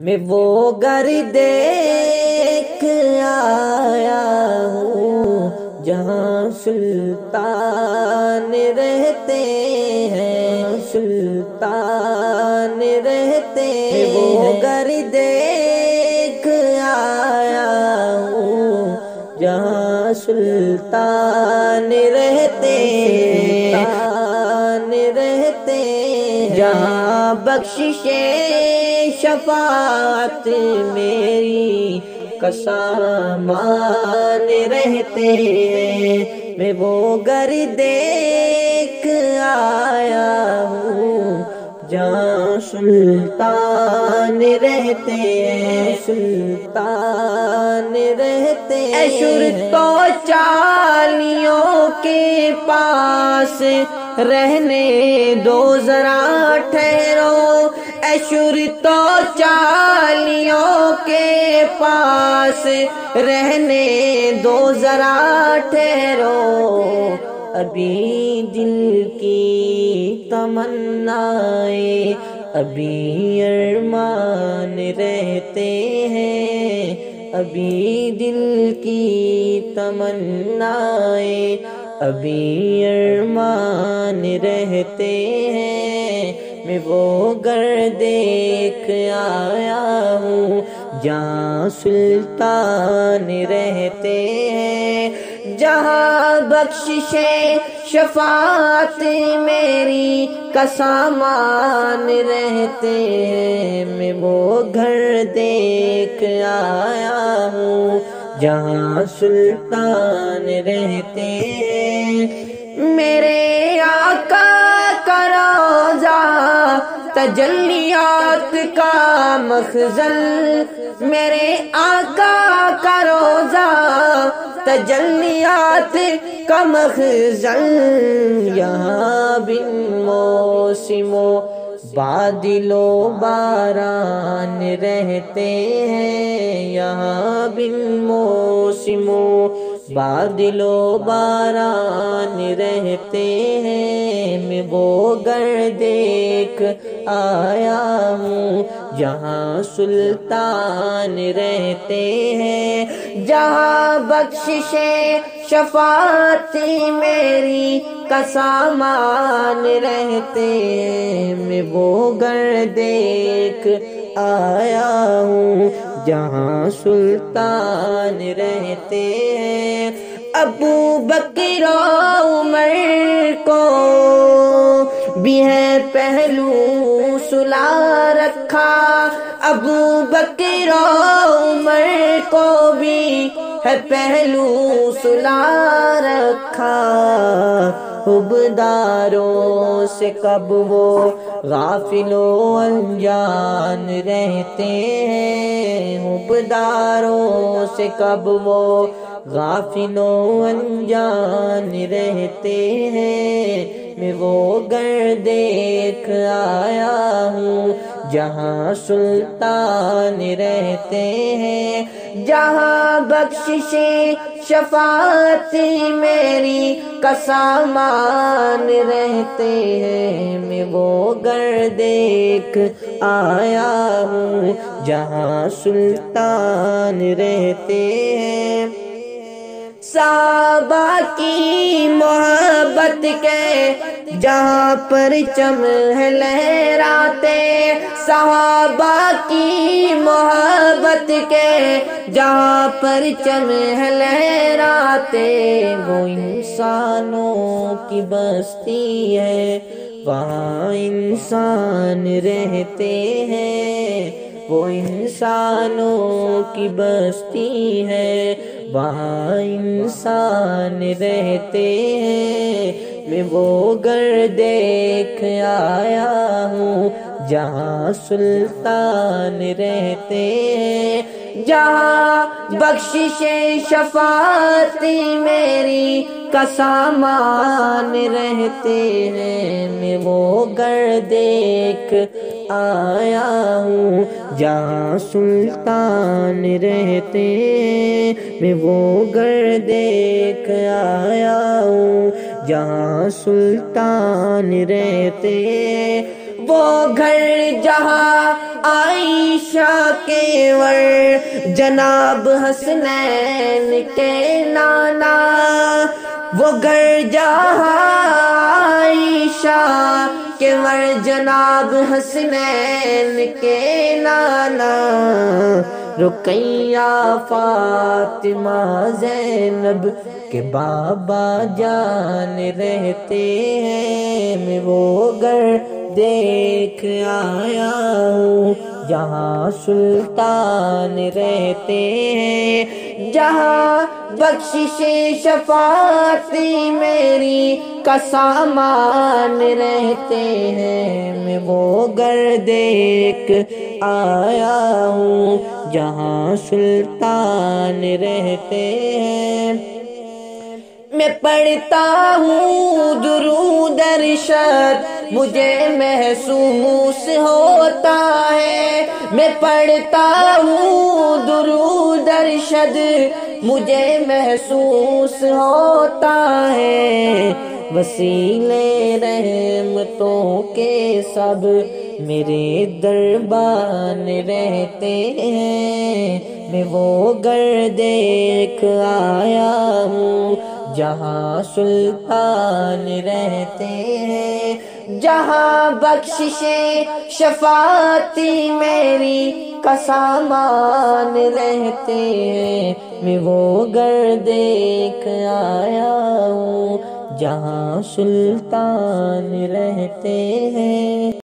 میں وہ گھر دیکھ آیا ہوں جہاں سلطان رہتے ہیں، سلطان رہتے ہیں۔ وہ گھر دیکھ آیا ہوں جہاں سلطان رہتے ہیں، سلطان رہتے ہیں۔ جہاں بخشش شفاعت میری کا سامان رہتے ہیں۔ میں وہ گھر دیکھ آیا ہوں جہاں سلطان رہتے ہیں، سلطان رہتے ہیں۔ اے شرطو چالیوں کے پاس رہنے دو ذرا ٹھہرو، اے شرطو چالیوں کے پاس رہنے دو ذرا ٹھہرو، ابھی دل کی تمنائیں ابھی ارمان رہتے ہیں، ابھی دل کی تمنائیں ابھی ارمان رہتے ہیں۔ میں وہ گھر دیکھ آیا ہوں جہاں سلطان رہتے ہیں، جہاں بخشش شفاعت میری کا سامان رہتے ہیں۔ میں وہ گھر دیکھ آیا ہوں جہاں سلطان رہتے ہیں۔ میرے آقا کا روضہ تجلیات کا مخزن، میرے آقا کا روضہ تجلیات کا مخزن، یہاں بن موسم و بادل و باران رہتے ہیں، یہاں بن موسم و بادل و باران رہتے ہیں۔ میں وہ گھر دیکھ آیا ہوں جہاں سلطان رہتے ہیں، جہاں بخشش شفاعت میری کا سامان رہتے ہیں۔ میں وہ گھر دیکھ آیا ہوں جہاں سلطان رہتے ہیں۔ ابو بکر و عمر کو بھی ہے پہلو سلا رکھا، ابو بکر و عمر کو بھی ہے پہلو سلا رکھا، حبداروں سے کب وہ غافل و انجان رہتے ہیں، حبداروں سے کب وہ غافل و انجان رہتے ہیں۔ میں وہ گھر دیکھ آیا ہوں جہاں سلطان رہتے ہیں، جہاں بخشش شفاعت میری کا سامان رہتے ہیں۔ میں وہ گھر دیکھ آیا ہوں جہاں سلطان رہتے ہیں۔ صحابہ کی محبت کے جہاں پرچم ہے لہراتے، صحابہ کی محبت کے جہاں پرچم ہے لہراتے، وہ انسانوں کی بستی ہے وہاں انسان رہتے ہیں، وہ انسانوں کی بستی ہے وہاں انسان رہتے ہیں۔ میں وہ گھر دیکھ آیا ہوں جہاں سلطان رہتے ہیں، جہاں بخشش شفاعت میری کا سامان رہتے ہیں۔ میں وہ گھر دیکھ آیا ہوں جہاں سلطان رہتے ہیں، میں وہ گھر دیکھ آیا ہوں جہاں سلطان رہتے ہیں۔ وہ گھر جہاں عائشہ کے ور جناب حسنین کے نانا، وہ گھر جہاں عائشہ کے ور جناب حسنین کے نانا، رقیہ فاطمہ زینب کے بابا جان رہتے ہیں، میں وہ گھر دیکھ آیا ہوں جہاں سلطان رہتے ہیں، جہاں بخشش شفاعتی میری کا سامان رہتے ہیں، میں وہ گھر دیکھ آیا ہوں جہاں سلطان رہتے ہیں۔ میں پڑھتا ہوں درود ارشد مجھے محسوس ہوتا ہے، میں پڑھتا ہوں درود ارشد مجھے محسوس ہوتا ہے، وسیلے رحمتوں کے سب میرے دربان رہتے ہیں، میں وہ گھر دیکھ آیا ہوں جہاں سلطان رہتے ہیں، جہاں بخشش شفاعتی میری کا سامان رہتے ہیں، میں وہ گھر دیکھ آیا ہوں جہاں سلطان رہتے ہیں۔